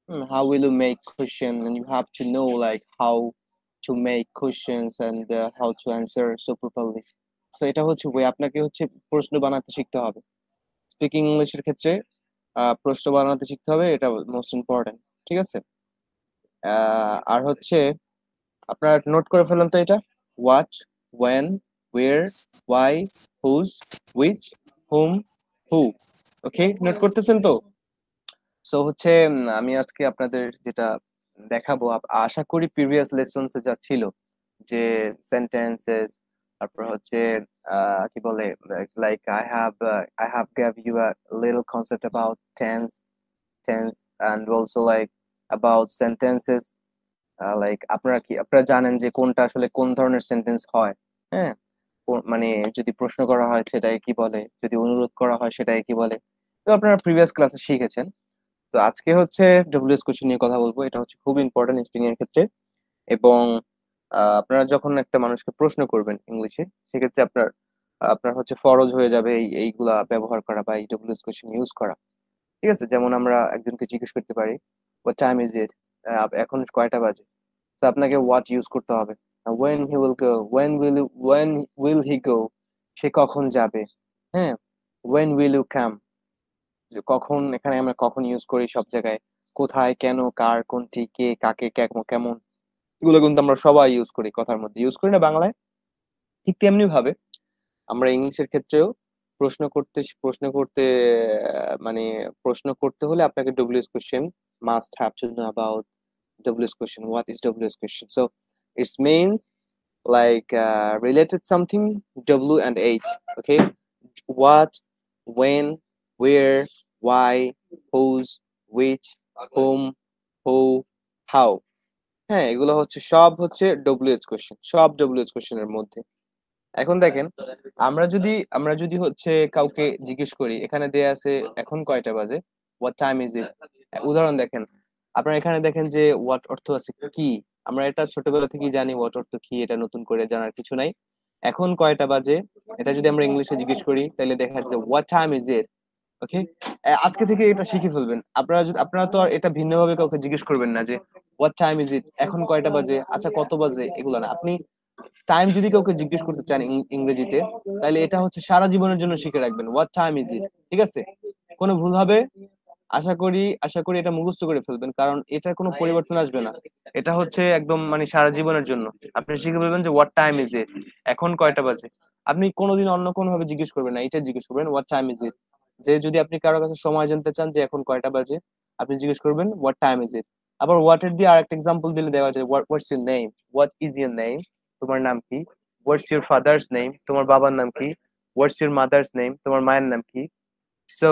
How will you make question, and you have to know like how to make questions and how to answer so properly. So এটা হচ্ছে way, আপনাকে হচ্ছে প্রশ্ন বানাতে শিখতে হবে। স্পিকিং ইংলিশের ক্ষেত্রে প্রশ্ন বানাতে শিখতে হবে, এটা মোস্ট ইম্পর্টেন্ট। ঠিক আছে? আর হচ্ছে আপনারা নোট করে ফেলেন তো এটা। What, when, where, why, whose, which, whom, who. Okay, note করতেছেন তো? সো হচ্ছে আমি আজকে আপনাদের যেটা দেখাবো, আশা করি প্রিভিয়াস লেসনস যা ছিল, যে সেন্টেন্সেস, তারপর হচ্ছে কি বলে, like I have gave you a little concept about tense and also like about sentences, like আপনারা জানেন যে কোনটা আসলে কোন ধরনের সেন্টেন্স হয়। হ্যাঁ, মানে যদি প্রশ্ন করা হয় সেটাই কি বলে, যদি অনুরোধ করা হয় সেটাই কি বলে। তো আপনারা প্রিভিয়াস ক্লাসে শিখেছেন। তো আজকে হচ্ছে ডব্লিউএস কোশ্চেন নিয়ে কথা বলবো। এটা হচ্ছে খুব ইম্পর্টেন্ট স্পিকিং এর ক্ষেত্রে। এবং আপনারা যখন একটা মানুষকে প্রশ্ন করবেন ইংলিশে, সেক্ষেত্রে আপনার আপনার হচ্ছে ফরজ হয়ে যাবে এইগুলা ব্যবহার করা বা এই ডব্লিউএস কোশ্চেন ইউজ করা। ঠিক আছে? যেমন আমরা একজনকে জিজ্ঞেস করতে পারি, হোয়াট টাইম ইজ ইট, এখন কয়টা বাজে। তো আপনাকে হোয়াট ইউজ করতে হবে। When he will go, when will he go, সে কখন যাবে। হ্যাঁ, ওয়েন উইল ইউ কাম, যে কখন, এখানে আমরা কখন ইউজ করি সব জায়গায়। কোথায়, কেন, কার, কোনটি, কে, কাকে, কেমন কেমন, এগুলো কিন্তু আমরা সবাই ইউজ করি, কথার মধ্যে ইউজ করি না বাংলায়। ঠিক তেমনি ভাবে আমরা ইংলিশের ক্ষেত্রেও প্রশ্ন করতে মানে প্রশ্ন করতে হলে আপনাকে WS question must have to know about WS question. What is WS question? So it means like related something W and H. Okay, what, when, where, why, whose, which, whom, who, how. হ্যাঁ, এগুলো হচ্ছে সব হচ্ছে WH question, সব WH কোশ্চেনের মধ্যে। এখন দেখেন, আমরা যদি হচ্ছে কাউকে জিজ্ঞেস করি, এখানে দেয়া আছে এখন কয়টা বাজে, হোয়াট টাইম ইজ ইট। উদাহরণ দেখেন, আপনারা এখানে দেখেন যে হোয়াট অর্থ আছে কি। আমরা এটা ছোটবেলা থেকেই জানি হোয়াট অর্থ কি, এটা নতুন করে জানার কিছু নাই। এখন কয়টা বাজে, এটা যদি আমরা ইংলিশে জিজ্ঞেস করি তাহলে দেখা যাচ্ছে হোয়াট টাইম ইজ ইট। ওকে, আজকে থেকে এটা শিখে ফেলবেন। আপনারা তো আর এটা ভিন্নভাবে কাউকে জিজ্ঞেস করবেন না যে হোয়াট টাইম ইজ ইট, এখন কয়টা বাজে, আচ্ছা কত বাজে, এগুলো না। আপনি টাইম যদি কাউকে জিজ্ঞেস করতে চান ইংরেজিতে, তাহলে এটা হচ্ছে সারা জীবনের জন্য শিখে রাখবেন, হোয়াট টাইম ইজ ইট। ঠিক আছে? কোনো ভুল হবে? আশা করি এটা মুখস্থ করে ফেলবেন, কারণ এটার কোনো পরিবর্তন আসবে না। এটা হচ্ছে একদম মানে সারা জীবনের জন্য। আপনি শিখে ফেলবেন যে হোয়াট টাইম ইজ ইট, এখন কয়টা বাজে। আপনি কোনোদিন অন্য কোনো ভাবে জিজ্ঞেস করবেন না, এটা জিজ্ঞেস করবেন হোয়াট টাইম ইজ ইট। যে যদি আপনি কারো কাছে সময় জানতে চান যে এখন কয়টা বাজে, আপনি জিজ্ঞেস করবেন হোয়াট টাইম ইজ ইট। আবার হোয়াট এর দিয়ে আরেকটা এক্সাম্পল দিলে দেওয়া যায়, what's your name, what is your name, তোমার নাম কি। হোয়াটস ইউর ফাদার্স নেম, তোমার বাবার নাম কি। হোয়াটস ইউর মাদার্স নেম, তোমার মায়ের নাম কি। সো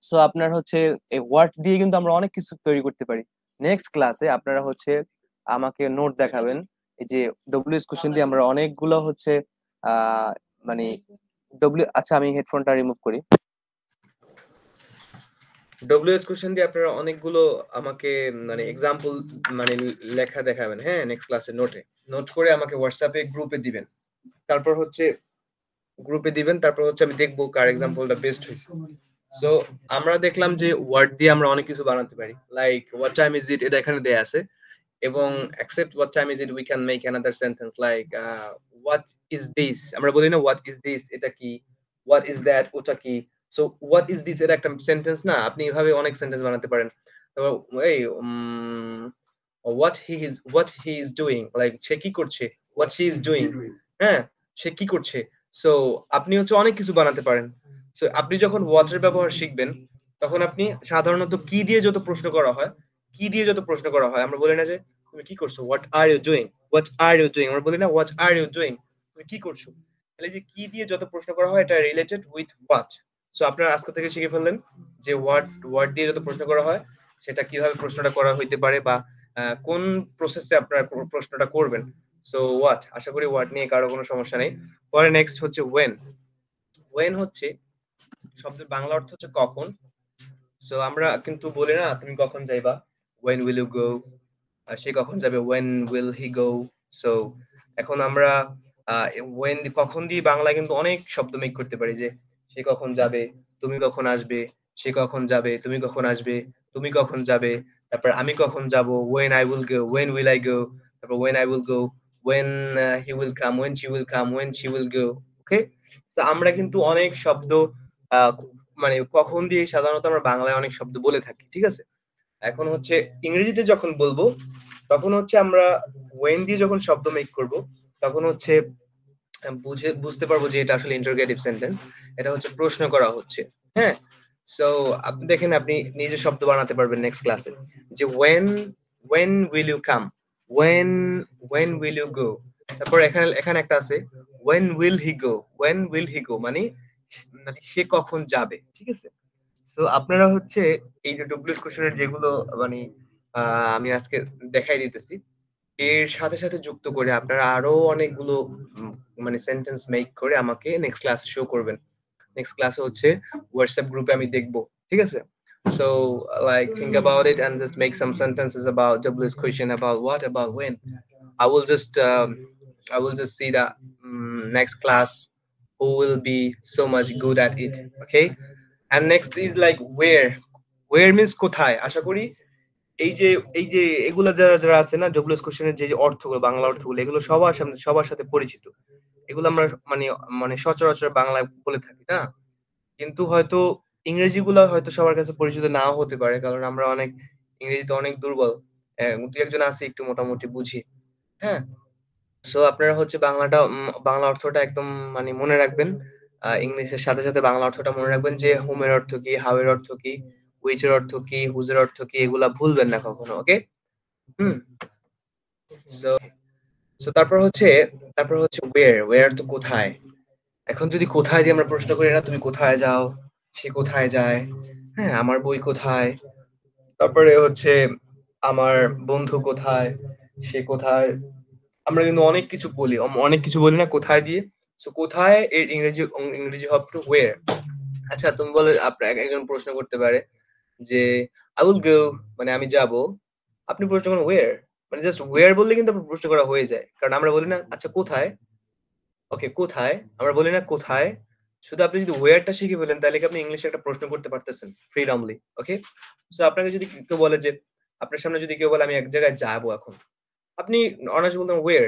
সো আপনার হচ্ছে এই ওয়ার্ড দিয়ে কিন্তু আমরা অনেক কিছু তৈরি করতে পারি। নেক্সট ক্লাসে আপনারা হচ্ছে আমাকে নোট দেখাবেন, এই যে ডব্লিউএস কোশ্চেন দিয়ে আমরা অনেকগুলো হচ্ছে আহ মানে আচ্ছা আমি হেডফোনটা রিমুভ করি। ডব্লিউএস কোশ্চেন দিয়ে আপনারা অনেকগুলো আমাকে মানে এক্সাম্পল মানে লেখা দেখাবেন। হ্যাঁ, নেক্সট ক্লাসে নোট করে আমাকে হোয়াটসঅ্যাপে গ্রুপে দিবেন। তারপর হচ্ছে আমি দেখবো কার এক্সাম্পলটা বেস্ট হয়েছে। সো আমরা দেখলাম যে ওয়ার্ড দিয়ে আমরা অনেক কিছু বানাতে পারি, like what time is it, এটা এখানে দেয়া আছে। এবং except what time is it we can make another sentence like what is this, আমরা বলি না what is this, এটা কি, what is that, ওটা কি। সো what is this এর একটা সেন্টেন্স না, আপনি এভাবে অনেক সেন্টেন্স বানাতে পারেন। তারপর এই what he is doing, like সে কি করছে, what she is doing, হ্যাঁ, সে কি করছে। সো আপনি হচ্ছে অনেক কিছু বানাতে পারেন। সো আপনি যখন what এর ব্যবহার শিখবেন, তখন আপনি সাধারণত কি দিয়ে যত প্রশ্ন করা হয়, আমরা বলি না যে তুমি কি করছো, what are you doing, what are you doing, আমরা বলি না হোয়াট আর ইউ ডুইং, তুমি কি করছো। তাহলে যে কি দিয়ে যত প্রশ্ন করা হয় এটা রিলেটেড উইথ হোয়াট। সো আপনারা আজকে থেকে শিখে ফেললেন যে ওয়ার্ড দিয়ে যত প্রশ্ন করা হয় সেটা কিভাবে প্রশ্নটা করা হইতে পারে, বা কোন প্রসেসে আপনারা প্রশ্নটা করবেন। সো হোয়াট, আশা করি হোয়াট নিয়ে কারো কোনো সমস্যা নেই। পরে নেক্সট হচ্ছে ওয়েন হচ্ছে শব্দের বাংলা অর্থ হচ্ছে কখন। সো আমরা কিন্তু বলি না তুমি কখন যাইবা, when will you go, সে কখন যাবে, when will he go। So এখন আমরা when কখন দিয়ে বাংলায় কিন্তু অনেক শব্দ মেক করতে পারি, যে সে কখন যাবে, তুমি কখন আসবে, সে কখন যাবে, তুমি কখন আসবে, তুমি কখন যাবে। তারপর আমি কখন যাব, when I will go, when will I go, তারপর when I will go, when he will come, when she will come, when she will go, ওকে। তো আমরা কিন্তু অনেক শব্দ আহ, মানে কখন দিয়ে সাধারণত আমরা বাংলায় অনেক শব্দ বলে থাকি, ঠিক আছে। এখন হচ্ছে ইংরেজিতে যখন বলবো তখন হচ্ছে আমরা when দিয়ে যখন শব্দ মেক করব তখন হচ্ছে বুঝতে পারবো যে এটা আসলে ইন্টারোগেটিভ সেন্টেন্স, এটা হচ্ছে প্রশ্ন করা হচ্ছে। হ্যাঁ, সো আপনি দেখেন, আপনি নিজে শব্দ বানাতে পারবেন নেক্সট ক্লাসে, যে when will you come, when when will you go। তারপর এখানে এখানে একটা আছে when will he go, when will he go মানে মানে সে কখন যাবে, ঠিক আছে। তো আপনারা হচ্ছে এই যে ডব্লিউএস কোশ্চেনের যেগুলো মানে আমি আজকে দেখাই দিতেছি, এর সাথে সাথে যুক্ত করে আপনারা আরো অনেকগুলো উম, মানে সেন্টেন্স মেক করে আমাকে নেক্সট ক্লাসে শো করবেন। নেক্সট ক্লাসে হচ্ছে হোয়াটসঅ্যাপ গ্রুপে আমি দেখবো, ঠিক আছে। So like think about it and just make some sentences about WS question about what about when. I will just see the next class who will be so much good at it. Okay, and next is like where means কোথায়। আশা করি এই যে এই যে এগুলা যারা যারা আছে না ডব্লিউএস কোশ্চেনের যে যে অর্থগুলো, বাংলা অর্থগুলো, এগুলো সবার সামনে সবার সাথে পরিচিত। এগুলো আমরা মানে মানে সচরাচর বাংলায় বলে থাকি না, কিন্তু হয়তো ইংরেজি গুলা হয়তো সবার কাছে পরিচিত নাও হতে পারে, কারণ আমরা অনেক ইংরেজিতে অনেক দুর্বল। দু একজন আছে একটু মোটামুটি বুঝি। হ্যাঁ, সো আপনারা হচ্ছে বাংলাটা বাংলা অর্থটা একদম মানে মনে রাখবেন। ইংলিশের সাথে সাথে বাংলা অর্থটা মনে রাখবেন, যে হোম এর অর্থ কি, হাউ এর অর্থ কি, হুইচ এর অর্থ কি, হুজ এর অর্থ কি, এগুলা ভুলবেন না কখনো। ওকে। হুম। সো সো তারপর হচ্ছে ওয়্যার তো কোথায়। এখন যদি কোথায় দিয়ে আমরা প্রশ্ন করি না, তুমি কোথায় যাও, সে কোথায় যায়, হ্যাঁ, আমার বই কোথায়, তারপরে হচ্ছে আমার বন্ধু কোথায়, সে কোথায়, আমরা কিন্তু অনেক কিছু বলি, অনেক কিছু বলি না কোথায় দিয়ে। সো কোথায় এর ইংরেজি হবে টু ওয়্যার। আচ্ছা, তুমি বলে আপনার একজন প্রশ্ন করতে পারে যে আই উইল গো মানে আমি যাব, আপনি প্রশ্ন করেন ওয়্যার, মানে জাস্ট ওয়্যার বললে কিন্তু আপনার প্রশ্ন করা হয়ে যায়, কারণ আমরা বলি না আচ্ছা কোথায়, ওকে কোথায়, আমরা বলি না কোথায়। শুধু আপনি যদি ওয়্যারটা শিখে ফেলেন তাহলে কি আপনি ইংলিশে একটা প্রশ্ন করতে পারতেছেন ফ্রিডমলি। ওকে। সো আপনাকে যদি কেউ বলে যে আপনার সামনে যদি কেউ বলে আমি এক জায়গায় যাবো এখন, আপনি অনার্স বলতেন ওয়্যার,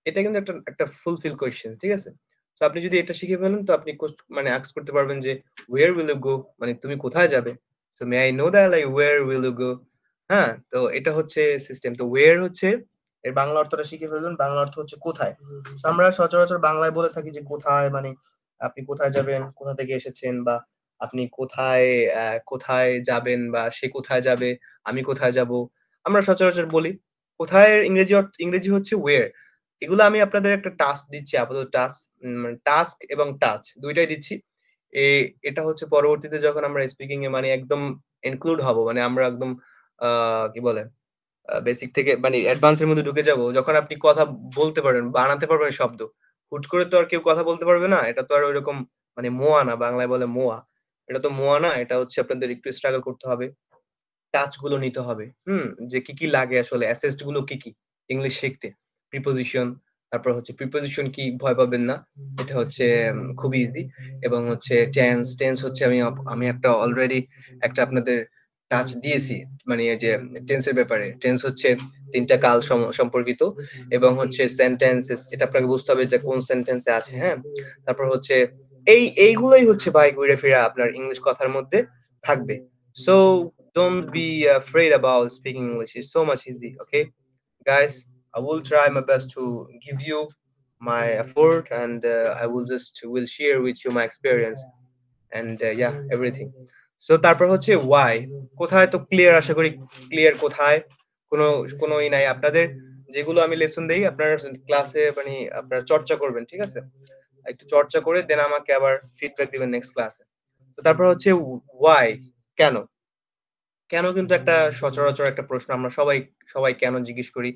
এটা কিন্তু একটা একটা ফুলফিল কোয়েশ্চেন, ঠিক আছে। তো আপনি যদি এটা শিখে ফেলেন তো আপনি মানে আস্ক করতে পারবেন যে where will you go মানে তুমি কোথায় যাবে। So may I know that like where will you go। হ্যাঁ, তো এটা হচ্ছে সিস্টেম। তো where হচ্ছে এর বাংলা অর্থটা শিখে ফেলবেন, বাংলা অর্থ হচ্ছে কোথায়। তো আমরা সচরাচর বাংলায় বলে থাকি যে কোথায় মানে আপনি কোথায় যাবেন, কোথা থেকে এসেছেন, বা আপনি কোথায় কোথায় যাবেন, বা সে কোথায় যাবে, আমি কোথায় যাব, আমরা সচরাচর বলি। কোথায় ইংরেজি হচ্ছে where। এগুলো আমি আপনাদের একটা টাস্ক দিচ্ছি, আপাতত টাস্ক, টাস্ক এবং টাচ দুইটাই দিচ্ছি। এটা হচ্ছে পরবর্তীতে যখন আমরা স্পিকিং এ মানে একদম ইনক্লুড হব, মানে আমরা একদম কি বলে বেসিক থেকে মানে অ্যাডভান্স এর মধ্যে ঢুকে যাব, যখন আপনি কথা বলতে পারবেন, বানাতে পারবেন শব্দ। হুট করে তো আর কেউ কথা বলতে পারবে না, এটা তো আর ওইরকম মানে মোয়া না, বাংলায় বলে মোয়া, এটা তো মোয়া না, এটা হচ্ছে আপনাদের একটু স্ট্রাগল করতে হবে, টাচ গুলো নিতে হবে। যে কি কি লাগে আসলে, অ্যাসেস্ট গুলো কি কি ইংলিশ শিখতে, প্রিপোজিশন, তারপর হচ্ছে প্রিপোজিশন কি ভয় পাবেন না, এটা হচ্ছে খুবই ইজি। এবং হচ্ছে টেন্স হচ্ছে আমি একটা অলরেডি একটা আপনাদের টাচ দিয়েছি, মানে এই যে টেন্সের ব্যাপারে। টেন্স হচ্ছে তিনটা কাল সম্পর্কিত, এবং হচ্ছে সেন্টেন্সেস, এটা আপনাকে বুঝতে হবে যে কোন সেন্টেন্সে আছে। হ্যাঁ, তারপর হচ্ছে এইগুলোই হচ্ছে ভাই ঘুরে ফিরে আপনার ইংলিশ কথার মধ্যে থাকবে। So don't be afraid about speaking English. It's so much easy. Okay, guys, I will try my best to give you my effort, and I will share with you my experience, and yeah, everything. So তারপর হচ্ছে why, কোথায় তো clear, আশা করি clear কোথায়, কোনো কোনোই নাই আপনাদের। যেগুলো আমি লেসন দেই আপনারা ক্লাসে মানে আপনারা চর্চা করবেন, ঠিক আছে। একটু চর্চা করে দেন আমাকে আবার ফিডব্যাক দিবেন নেক্সট ক্লাসে। তো তারপর হচ্ছে why, কেন। কেন কিন্তু একটা সচরাচর একটা প্রশ্ন, আমরা সবাই সবাই কেন জিজ্ঞেস করি,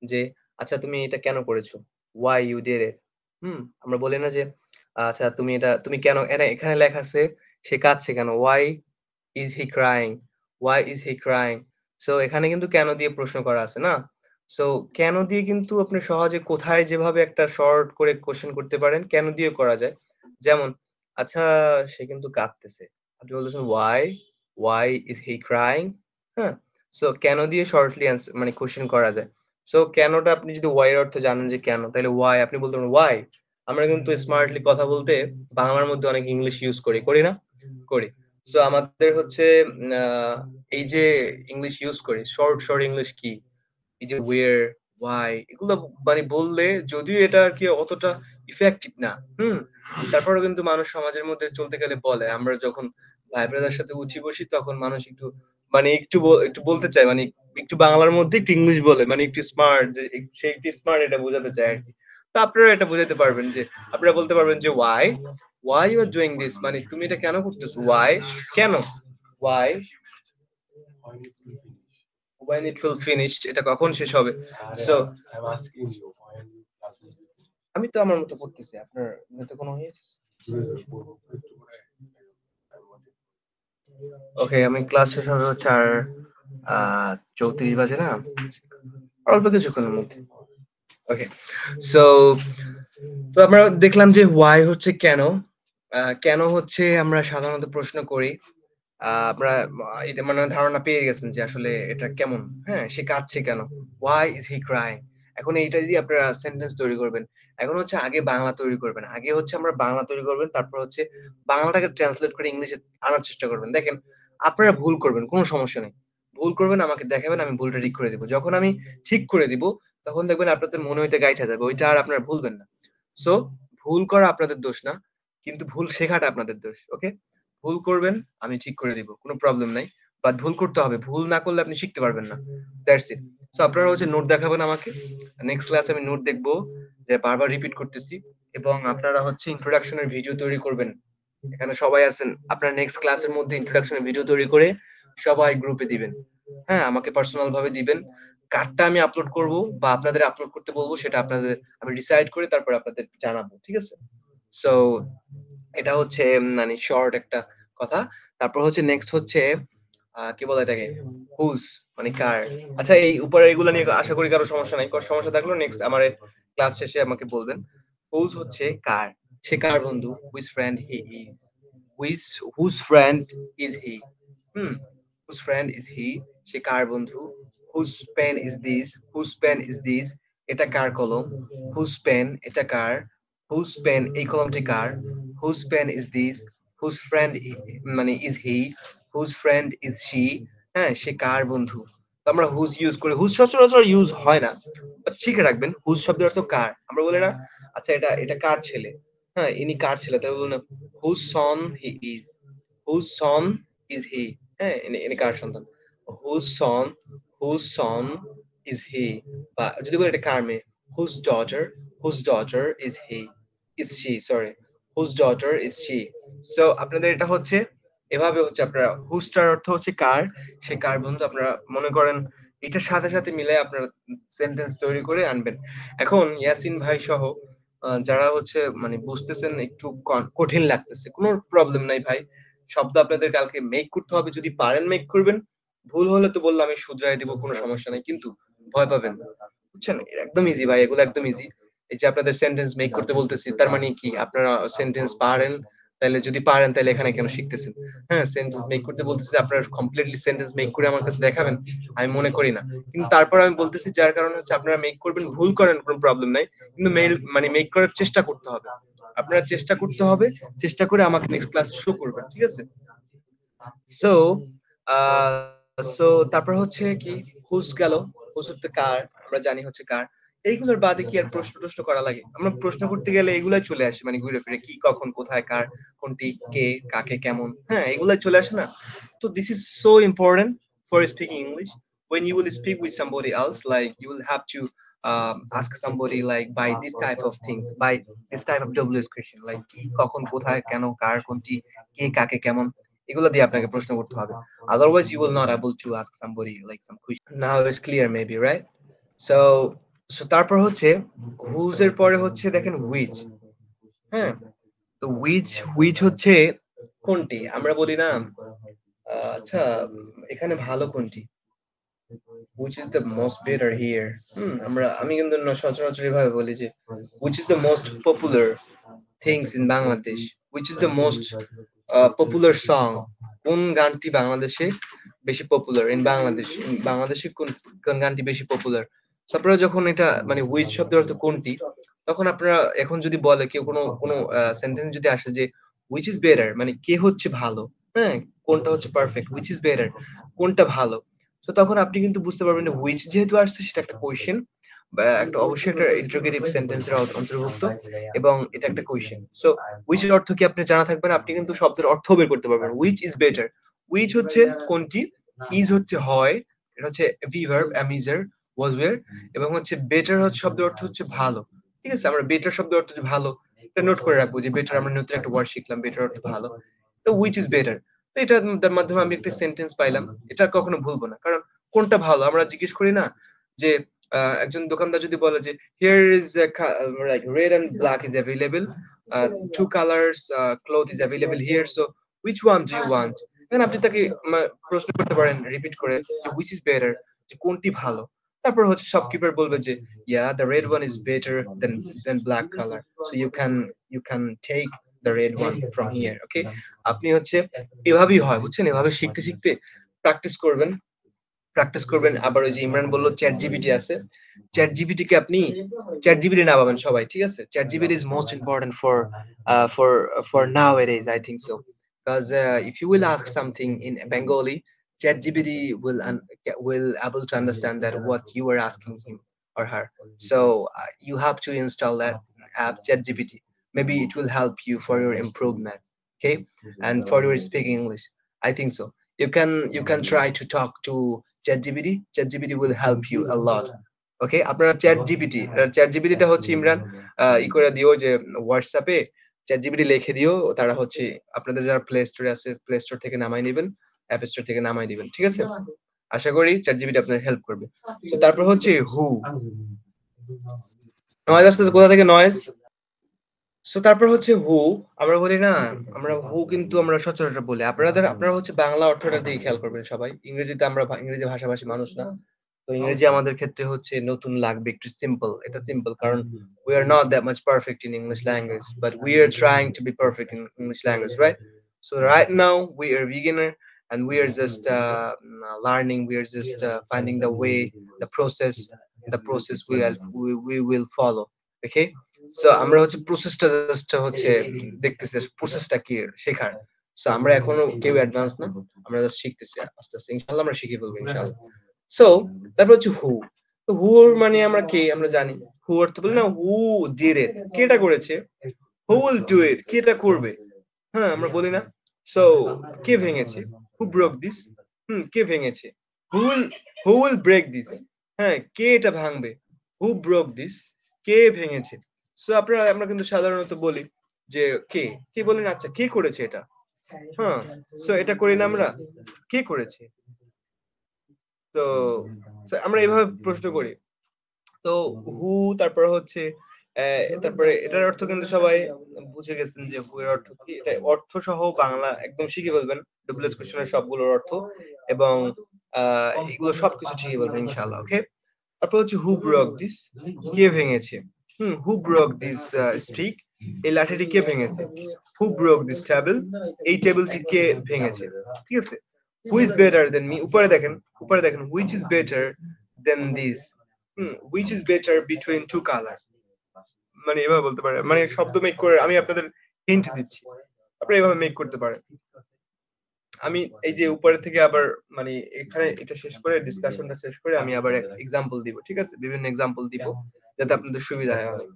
যে আচ্ছা তুমি এটা কেন করেছো, why you did it। আমরা বলি না যে আচ্ছা তুমি কেন, এখানে লেখা আছে সে কাঁদছে কেন, why is he crying, why is he crying। So এখানে কিন্তু কেন দিয়ে প্রশ্ন করা আছে না। সো কেন দিয়ে কিন্তু আপনি সহজে কোথায় যেভাবে একটা শর্ট করে কোশ্চেন করতে পারেন, কেন দিয়ে করা যায়। যেমন আচ্ছা সে কিন্তু কাঁদতেছে, আপনি বলতেছেন why is he crying। হ্যাঁ, সো কেন দিয়ে শর্টলি মানে কোশ্চেন করা যায়। সো কেনটা আপনি যদি ওয়াই এর অর্থ জানেন যে কেন, তাহলে ওয়াই আপনি বলতে পারেন ওয়াই। আমরা কিন্তু স্মার্টলি কথা বলতে বাংলার মধ্যে অনেক ইংলিশ ইউজ করি, করি না? করি। সো আমাদের হচ্ছে এই যে ইংলিশ ইউজ করি, শর্ট, শর্ট ইংলিশ কি? এই যে ওয়ের, ওয়াই এগুলো মানে বললে যদিও এটা আরকি অতটা ইফেক্টিভ না। হুম? তারপরেও কিন্তু মানুষ সমাজের মধ্যে চলতে গেলে বলে। আমরা যখন ভাই ব্রাদার সাথে উঠি বসি তখন মানুষ একটু মানে একটু বলতে চায় মানে একটু বাংলার মধ্যে একটু ইংলিশ বলে। মানে একটু স্মার্ট যে সে একটু স্মার্ট এটা বোঝাতে চায় আরকি। তো আপনারা এটা বোঝাতে পারবেন যে আপনারা বলতে পারবেন যে why? Why you are doing this? মানে তুমি এটা কেন করতেছো? Why? কেন? Why? When it will finish এটা কখন শেষ হবে? So আমি তো আমার মতো পড়তেছি। আপনার মতো কোনো ইয়ে? ওকে, আমি ক্লাস শেষ হবে হচ্ছে আর 34 বাজে না? অল্প কিছুক্ষণের মধ্যে। ওকে। সো তো আমরা দেখলাম যে why হচ্ছে কেন। কেন হচ্ছে আমরা সাধারণত প্রশ্ন করি। আপনারা এটা মানে ধারণা পেয়ে গেছেন যে আসলে এটা কেমন, হ্যাঁ? সে কাঁদছে কেন? Why is he crying? এখন এইটা দিয়ে আপনারা সেন্টেন্স তৈরি করবেন। এখন হচ্ছে আগে বাংলা তৈরি করবেন। আগে হচ্ছে আমরা বাংলা তৈরি করবেন। তারপর হচ্ছে বাংলাটাকে ট্রান্সলেট করে ইংলিশে আনার চেষ্টা করবেন। দেখেন, আপনারা ভুল করবেন, কোন সমস্যা নেই। ভুল করবেন আমাকে দেখাবেন, আমি ভুলটা ঠিক করে দিব। যখন আমি ঠিক করে দিব, তখন দেখবেন আপনাদের মনে ওইটা গাইঠা যাবে। ওইটা আর আপনারা ভুলবেন না। সো ভুল করা আপনাদের দোষ না। কিন্তু ভুল শেখাটা আপনাদের দোষ। ওকে? ভুল করবেন, আমি ঠিক করে দিব। কোন প্রবলেম নাই। বাট ভুল করতে হবে। ভুল না করলে আপনি শিখতে পারবেন না। That's it. সো আপনারা হচ্ছে নোট দেখাবেন আমাকে। নেক্সট ক্লাসে আমি নোট দেখব যে বারবার রিপিট করতেছি এবং আপনারা হচ্ছে ইন্ট্রোডাকশন এর ভিডিও তৈরি করবেন। এখানে সবাই আছেন। আপনারা নেক্সট ক্লাসের মধ্যে ইন্ট্রোডাকশন এর ভিডিও তৈরি করে সবাই গ্রুপে দিবেন। হ্যাঁ, আমাকে পার্সোনাল ভাবে দিবেন। কারটা আমি আপলোড করব বা আপনাদের আপলোড করতে বলবো সেটা আপনাদের আমি ডিসাইড করে তারপর আপনাদের জানাবো। ঠিক আছে? সো এটা হচ্ছে মানে শর্ট একটা কথা। তারপর হচ্ছে নেক্সট হচ্ছে কি বলে এটাকে? হুজ মানে কার। আচ্ছা এই উপরের এগুলা নিয়ে আশা করি কারো সমস্যা নাই। সমস্যা থাকলেও নেক্সট আমারে ক্লাস শেষে আমাকে বলবেন। হুজ হচ্ছে কার। সে কার বন্ধু? Which friend he is. Which whose friend is he? Hmm? Whose friend is he? সে কার বন্ধু? Whose pen is this? Whose pen is this? এটা কার কলম? হুজ পেন এটা কার? হুজ পেন এই কলমটি কার? Whose pen is this? Whose friend মানে is he? Whose friend is she? হ্যাঁ, সে কার বন্ধু? তো আমরা হুজ ইউজ করি। হুজ সচরাচর ইউজ হয় না। বাট শিখে রাখবেন হুজ শব্দের অর্থ কার। আমরা বলি না আচ্ছা এটা কার ছেলে? হ্যাঁ, ইনি কার ছেলে? তাই বলুন না whose son he is. Whose son is he? হ্যাঁ, ইনি কার সন্তান? Whose son whose son is he? বা যদি বলি এটা কার মেয়ে? Whose daughter whose daughter is he? Is she sorry. Whose daughter is she? So আপনাদের এটা হচ্ছে এভাবে হচ্ছে আপনারা হুজটার অর্থ হচ্ছে কার, সে কার বন্ধু আপনারা মনে করেন এটার সাথে সাথে মিলে আপনারা সেন্টেন্স তৈরি করে আনবেন। এখন ইয়াসিন ভাই সহ যারা হচ্ছে মানে বুঝতেছেন একটু কঠিন লাগতেছে, কোনো প্রবলেম নাই ভাই। শব্দ আপনাদের কালকে মেক করতে হবে, যদি পারেন মেক করবেন। ভুল হলে তো বললাম আমি শুধরাই দিব, কোনো সমস্যা নাই। কিন্তু ভয় পাবেন না। বুঝছেন? একদম ইজি ভাই, এগুলো একদম ইজি। এই যে আপনাদের সেন্টেন্স মেক করতে বলতেছি তার মানে কি আপনারা সেন্টেন্স পারেন, তাইলে যদি পারেন তাহলে এখানে কেন শিখতেছেন? হ্যাঁ, সেন্টেন্স মেক করতে বলতেছি আপনারা কমপ্লিটলি সেন্টেন্স মেক করে আমার কাছে দেখাবেন? আমি মনে করি না। কিন্তু তারপর আমি বলতেছি যার কারণে হচ্ছে আপনারা মেক করবেন, ভুল করেন কোনো প্রবলেম নাই। কিন্তু মেইল মানে মেক করার চেষ্টা করতে হবে। আপনারা চেষ্টা করতে হবে। চেষ্টা করে আমাকে নেক্সট ক্লাসে শো করবেন। ঠিক আছে? সো সো তারপর হচ্ছে কি হুজ গেল, হুজ হচ্ছে কার, আমরা জানি হচ্ছে কার। এইগুলোর বাদে কি আর প্রশ্ন-টশ্ন করা লাগে? আমরা প্রশ্ন করতে গেলে এগুলাই চলে আসে মানে ঘুরে ফিরে কি, কখন, কোথায়, কার, কোনটি, কে, কাকে, কেমন, হ্যাঁ? এগুলাই চলে আসে না? তো this is so important for speaking English. When you will speak with somebody else, like you will have to ask somebody like by this type of things, by this type of WS question, like কি, কখন, কোথায়, কেন, কার, কোনটি, কে, কাকে, কেমন, এগুলো দিয়ে আপনাকে প্রশ্ন করতে হবে। Otherwise, you will not able to ask somebody like some question. Now it's clear maybe, right? So, তারপর হচ্ছে whose এর পরে হচ্ছে দেখেন which, হ্যাঁ? তো which হচ্ছে কোনটি? আমরা বলি না আচ্ছা এখানে ভালো কোনটি? Which is the most better here? আমি কিন্তু সচরাচর এভাবে বলি যে which is the most popular things in Bangladesh? Which is the most popular song, কোন গানটি বাংলাদেশে বেশি পপুলার ইন বাংলাদেশ, বাংলাদেশে কোন কোন গানটি বেশি পপুলার। আপনারা যখন এটা মানে হুইচ শব্দের অর্থ কোনটি, তখন আপনারা এখন যদি বলে কেউ কোনো সেন্টেন্স যদি আসে যে হুইচ ইজ বেটার, মানে কে হচ্ছে ভালো, হ্যাঁ কোনটা হচ্ছে পারফেক্ট, হুইচ ইজ বেটার কোনটা ভালো, তো তখন আপনি কিন্তু বুঝতে পারবেন যে হুইচ যেহেতু আসছে সেটা একটা কোয়েশ্চেন বা একটা অবশ্যই একটা ইন্টারোগেটিভ সেন্টেন্সের অন্তর্ভুক্ত এবং এটা একটা কোয়েশ্চেন। সো হুইচ এর অর্থ কি আপনি জানা থাকবেন, আপনি কিন্তু শব্দের অর্থ বের করতে পারবেন। হুইচ ইজ বেটার, হুইচ হচ্ছে কোনটি, ইজ হচ্ছে হয়, এটা হচ্ছে ভি ভার্ব অ্যামিজার ওয়াজ ওয়্যার, এবং হচ্ছে বেটার হচ্ছে শব্দের অর্থ হচ্ছে ভালো। ঠিক আছে, আমরা বেটার শব্দের অর্থ হচ্ছে ভালো, এটা নোট করে রাখবো যে বেটার, আমরা নতুন একটা ওয়ার্ড শিখলাম, বেটার অর্থ ভালো। তো হুইচ ইজ বেটার, তো এটার মাধ্যমে আমি একটা সেন্টেন্স পাইলাম, এটা কখনো ভুলবো না, কারণ কোনটা ভালো আমরা জিজ্ঞেস করি না যে একজন দোকানদার যদি বলে যে here is like red and black is available, two colours cloth is available here, so which one do you want, এখন আপনি তাকে প্রশ্ন করতে পারেন রিপিট করে যে হুইচ ইজ বেটার, যে কোনটি ভালো। তারপর হচ্ছে শপকিপার বলবে যে yeah the red one is better then black colour, so you can take the red one from here. Okay, আপনি হচ্ছে এভাবেই হয় বুঝছেন, এভাবে শিখতে শিখতে প্র্যাকটিস করবেন, প্র্যাকটিস করবেন। আবার ওই যে ইমরান বললো চ্যাট জিপিটি আছে, চ্যাট জিপিটি কে আপনি চ্যাট জিপিটি না পাবেন সবাই, ঠিক আছে, chat GPT is most important for now at is I think so, because if you will ask something in Bengali, chat gpt will able to understand that what you are asking him or her. So you have to install that app chat gpt, maybe it will help you for your improvement, okay, and for your speaking English, I think so. You can try to talk to ChatGPT. ChatGPT will help you a lot. ওকে, আপনারা chat জিপিটিটা হচ্ছে ইমরান ই করে দিও যে হোয়াটসঅ্যাপে chat GPT লিখে দিও, তারা হচ্ছে আপনাদের যারা প্লে স্টোরে আছে প্লে স্টোর থেকে নামাই নেবেন, অ্যাপ স্টোর থেকে নামাই দিবেন, ঠিক আছে। আশা করি চ্যাট জিপিটি আপনার হেল্প করবে। তো তারপর হচ্ছে হু, নয়েজ আসতেছে কোথা থেকে, নয়েজ। সো তারপর হচ্ছে হু, আমরা বলি না, আমরা হু কিন্তু আমরা সচরাচর বলি, আপনারা হচ্ছে বাংলা অর্থটা দিয়ে খেয়াল করবেন সবাই, ইংরেজিতে আমরা ইংরেজি ভাষাভাষী মানুষ না, তো ইংরেজি আমাদের ক্ষেত্রে হচ্ছে নতুন লাগবে, একটু সিম্পল, এটা সিম্পল, কারণ we are not that much perfect in English language, but we are trying to be perfect in English language, right? So right now we are beginner and we are just learning, we are just finding the way, the process we will follow, okay? So আমরা হচ্ছে প্রসেসটা just হচ্ছে দেখতেছি, প্রসেসটা কি শেখার। So আমরা এখনো কেউ অ্যাডভান্স না, আমরা জাস্ট শিখতেছি, আস্তে আস্তে ইনশাআল্লাহ আমরা শিখে ফেলবো ইনশাআল্লাহ। সো তারপর হচ্ছে হু, তো হু মানে আমরা কে আমরা জানি, হু অর্থ বলি না হু ডিড ইট, কেটা করেছে, হু উইল ডু ইট, কেটা করবে, হ্যাঁ আমরা বলি না। সো কে ভেঙেছে, হু ব্রোক দিস, কে ভেঙেছে, হু উইল ব্রেক দিস, হ্যাঁ কে এটা ভাঙবে, হু ব্রোক দিস, কে ভেঙেছে। সো আমরা কিন্তু সাধারণত বলি যে কে, কে বলেন আচ্ছা কে করেছে এটা, হ্যাঁ, সো এটা করি না আমরা, কে করেছে। তো আমরা এভাবে প্রশ্ন করি। তো হু, তারপর হচ্ছে তারপরে এটার অর্থ কিন্তু সবাই বুঝে গেছেন যে হু এর অর্থ কি, এটা অর্থ সহ বাংলা একদম শিখে ফেলবেন, ডব্লিউএস কোশ্চেনের সবগুলোর অর্থ এবং এগুলো সবকিছু শিখে ফেলবেন ইনশাআল্লাহ, ওকে। তারপর হচ্ছে হু ব্রোক দিস, কে ভেঙেছে, হু ব্রোক দিস স্টিক, এই লাঠিটি কে ভেঙেছে, হু ব্রোক দিস টেবিল, এই টেবিলটি কে ভেঙেছে, ঠিক আছে। Who is better than me, উপরে দেখেন which is better than this, which is better between two colour, মানে এভাবে বলতে পারে, মানে শব্দ মেক করে আমি আপনাদের হিন্ট দিচ্ছি, আপনি এভাবে মেক করতে পারেন। আমি এই যে উপরে থেকে আবার মানে এখানে এটা শেষ করে ডিসকাশনটা শেষ করে আমি আবার এক্সাম্পল দিব, ঠিক আছে, বিভিন্ন এক্সাম্পল দিব যাতে আপনাদের সুবিধা হয় অনেক।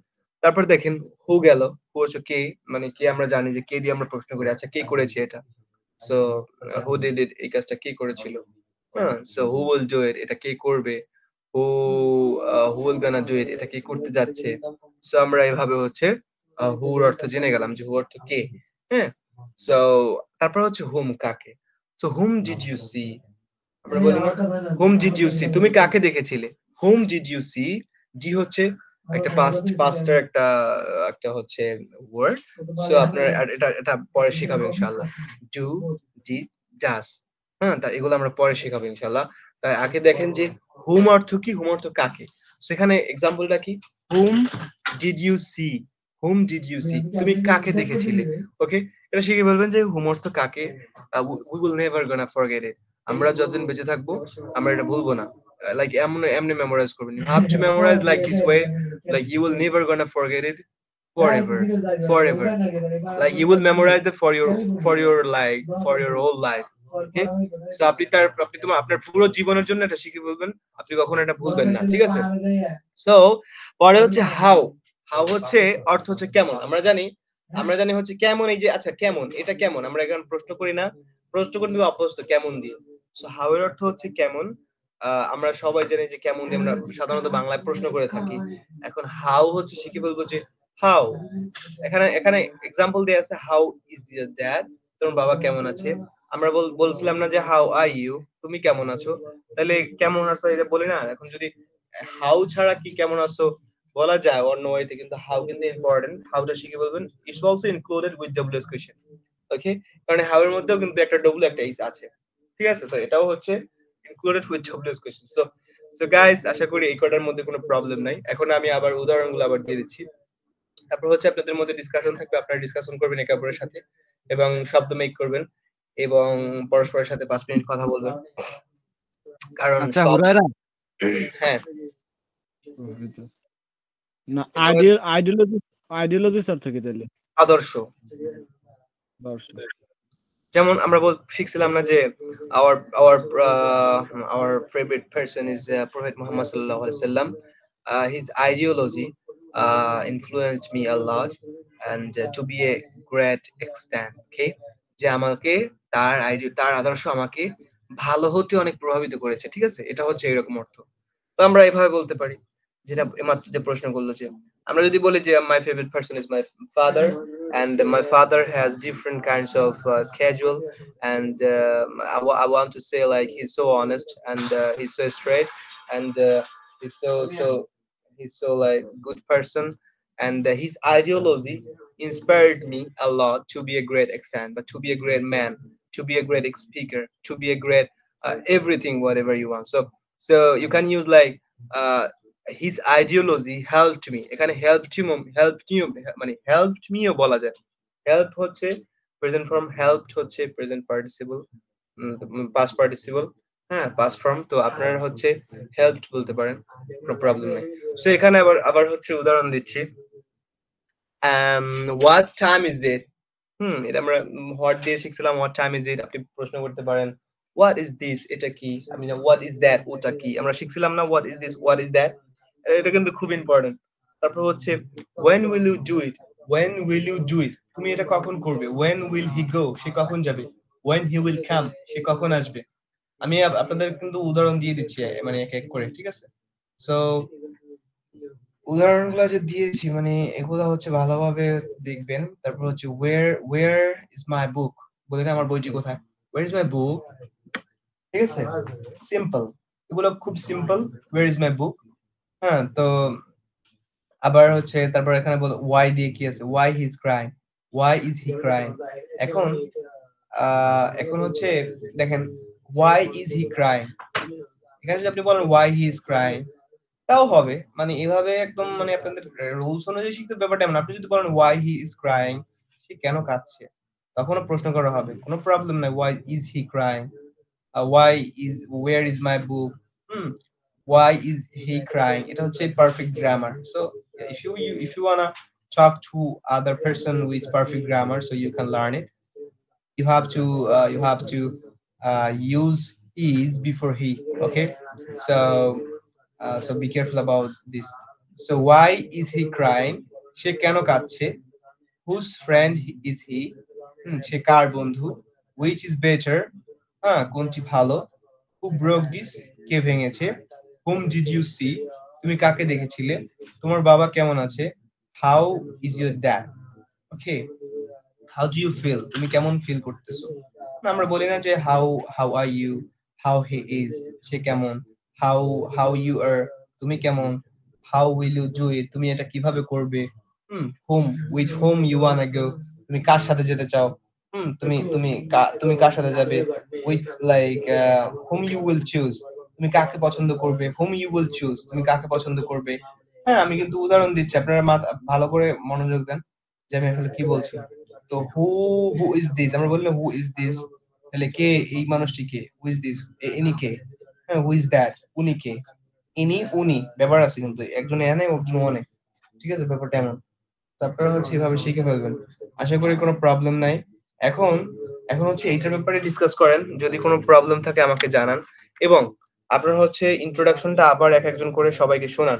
তারপর দেখেন হু গেল, হু হচ্ছে কে, মানে কে আমরা জানি যে কে দিয়ে আমরা প্রশ্ন করি, আচ্ছা কে করেছে এটা, সো হু ডিড ইট, এই কাজটা কে করেছিল, হ্যাঁ, so who will do it, এটা কে করবে, হু who will gonna do it, এটা কে করতে যাচ্ছে। সো আমরা এভাবে হচ্ছে হুর অর্থ জেনে গেলাম যে হু অর্থ কে, হ্যাঁ। সো তারপর হচ্ছে হুম, কাকে। So whom did you see, আমরা বলি না হুম ডিড ইউ সি, তুমি কাকে দেখেছিলে, whom did you see, D হচ্ছে একটা পাস্টের একটা একটা হচ্ছে ওয়ার্ড। সো আপনার এটা পরে শেখাবো ইনশাআল্লাহ, ডু, ডিড, ডাস, হ্যাঁ, তা এগুলো আমরা পরে শেখাবো ইনশাআল্লাহ। তার আগে দেখেন যে হুম অর্থ কি, হুম অর্থ কাকে। সেখানে এক্সাম্পলটা কি, whom did you see, whom did you see, তুমি কাকে দেখেছিলে, ওকে। এটা শিখে বলবেন যে হুম অর্থ কাকে, we will never gonna forget ইট, আমরা যতদিন বেঁচে থাকবো আমরা এটা ভুলবো না। লাইক এমনি মেমোরাইজ করবেন, you have to memorise like this way, like you will never gonna forget it forever, forever. Like you will memorize it for your like for your whole life. Okay? So আপনি তোমার আপনার পুরো জীবনের জন্য এটা শিখে বলবেন, আপনি কখনো এটা ভুলবেন না, ঠিক আছে? সো পরে হচ্ছে হাউ, হাউ হচ্ছে অর্থ হচ্ছে কেমন, আমরা জানি হচ্ছে কেমন, এই যে আচ্ছা কেমন, এটা কেমন, আমরা এখন প্রশ্ন করি না, প্রশ্ন করি কিন্তু অপরস্ত কেমন দিয়ে। সো হাউ এর অর্থ হচ্ছে কেমন। আমরা সবাই জানি যে কেমন দিয়ে আমরা সাধারণত বাংলায় প্রশ্ন করে থাকি। এখন হাউ হচ্ছে শিখে বলবো যে হাউ, এখানে এখানে এক্সাম্পল দেয়া আছে, হাউ ইজ ইওর ড্যাড, তোমার বাবা কেমন আছে। আমরা বলছিলাম না যে হাউ আর ইউ, তুমি কেমন আছো, তাহলে কেমন আছো এটা বলি না। এখন যদি হাউ ছাড়া কি কেমন আছো বলা যায় অন্য ওয়েতে, কিন্তু হাউ কিন্তু ইম্পর্টেন্ট, হাউটা শিখে বলবেন it's also included with WH question. Okay, কারণ হাউ এর মধ্যেও কিন্তু একটা ডব্লিউ একটা এইচ আছে, ঠিক আছে? তো এটাও হচ্ছে included with WH question. So so guys, আশা করি এই কটার মধ্যে কোনো প্রবলেম নাই। এখন আমি আবার উদাহরণগুলো আবার দিয়ে দিচ্ছি, তারপর হচ্ছে আপনাদের মধ্যে ডিসকাশন থাকবে, আপনারা ডিসকাশন করবেন একে অপরের সাথে এবং শব্দ মেক করবেন এবং পরস্পরের সাথে 5 মিনিট কথা বলবেন, কারণ আচ্ছা সব হুরায়রা, হ্যাঁ না এটা আইডিওলজি স্যার থেকে তাহলে আদর্শ। দর্শক যেমন আমরা শিখছিলাম না যে our our our favorite person is Prophet Muhammad sallallahu alaihi wasallam. His ideology influenced me a lot and to be a great extent. Okay, যে আমাকে তার আদর্শ আমাকে ভালো হতে অনেক প্রভাবিত করেছে, ঠিক আছে? এটা হচ্ছে এরকম অর্থ। তো আমরা এভাবে বলতে পারি, যেটা মাত্র যে প্রশ্ন করলো, যে আমরা যদি বলি যে my favorite person is my father and my father has different kinds of schedule and I want to say like he's so honest and he's so straight and he's he's so like good person and his ideology inspired me a lot to be a great extent, but to be a great man, to be a great speaker, to be a great everything whatever you want. So you can use like uh, his ideology helped me, এখানে helped you মানে helped me ও বলা যায়। help হচ্ছে present form, helped হচ্ছে present participle, past participle, হ্যাঁ past form. তো আপনারা হচ্ছে helped বলতে পারেন, কোনো প্রবলেম নেই। সো এখানে আবার হচ্ছে উদাহরণ দিচ্ছি, what time is it? এটা আমরা হোয়াট দিয়ে শিখছিলাম, হোয়াট টাইম ইজ ইট। আপনি প্রশ্ন করতে পারেন হোয়াট ইজ দিস, এটা কি? আমি হোয়াট ইজ দ্যাট, ওটা কি? আমরা শিখছিলাম না what is this, what is that, এটা কিন্তু খুব ইম্পর্টেন্ট। তারপর হচ্ছে when will you do it, when will you do it, তুমি এটা কখন করবে? when will he go, সে কখন যাবে? when he will come, সে কখন আসবে? আমি আপনাদের কিন্তু উদাহরণ দিয়ে দিচ্ছি মানে এক এক করে, ঠিক আছে? সো উদাহরণগুলো যে দিয়েছি মানে এগুলো হচ্ছে ভালোভাবে দেখবেন। তারপর হচ্ছে where is my book, বলেন আমার বইটি কোথায়, where is my book, ঠিক আছে? সিম্পল, এগুলো খুব simple, where is my book। হ্যাঁ, তো আবার হচ্ছে তারপর এখানে বল why দিয়ে কি আছে, why he is crying, why is he crying। এখন এখন হচ্ছে দেখেন why is he crying, এখানে যদি আপনি বলেন why he is crying তাও হবে, মানে এভাবে একদম মানে আপনাদের রুলস অনুযায়ী শিখতে ব্যাপারটা এমন। আপনি যদি বলেন why he is crying, সে কেন কাঁদছে, তখনও প্রশ্ন করা হবে, কোনো প্রবলেম নাই। why is he crying, why is, where is my book, why is he crying, এটা হচ্ছে perfect grammar. So if you wanna talk to other person with perfect grammar so you can learn it, you have to use is before he. Okay, so so be careful about this. So why is he crying, সে কেন কাঁদছে, whose friend is he, সে কার বন্ধু, which is better, কোনটি ভালো, who broke this, কে ভেঙেছে, whom did you see, তুমি কাকে দেখেছিলে, তোমার বাবা কেমন আছে, how is your dad। Okay, how do you feel, তুমি কেমন ফিল করতেছো। না, আমরা বলি না যে how are you, how he is, সে কেমন, how you are, তুমি কেমন, how will you do it, তুমি এটা কিভাবে করবে, whom, with whom you wanna go, তুমি কার সাথে যেতে চাও, তুমি কার সাথে যাবে, with like whom you will choose, তুমি কাকে পছন্দ করবে, whom you will choose, তুমি কাকে পছন্দ করবে। হ্যাঁ, আমি কিন্তু উদাহরণ দিচ্ছি, আপনারা ভালো করে মনোযোগ দেন যে আমি আসলে কি বলছি। তো হু ইজ দিস, আমরা বললে হু ইজ দিস, তাহলে কে এই মানুষটি কে, হু ইজ দিস, ইনি কে, হ্যাঁ হু ইজ দ্যাট, উনি কে, ইনি উনি ব্যাপার আছে, কিন্তু একজন এনে একজন ওনে, ঠিক আছে ব্যাপারটা এমন। তারপরে হচ্ছে এভাবে শিখে ফেলবেন, আশা করি কোনো প্রবলেম নাই। এখন এখন হচ্ছে এইটার ব্যাপারে ডিসকাস করেন, যদি কোনো প্রবলেম থাকে আমাকে জানান, এবং আপনারা হচ্ছে ইন্ট্রোডাকশনটা আবার এক একজন করে সবাইকে শোনান।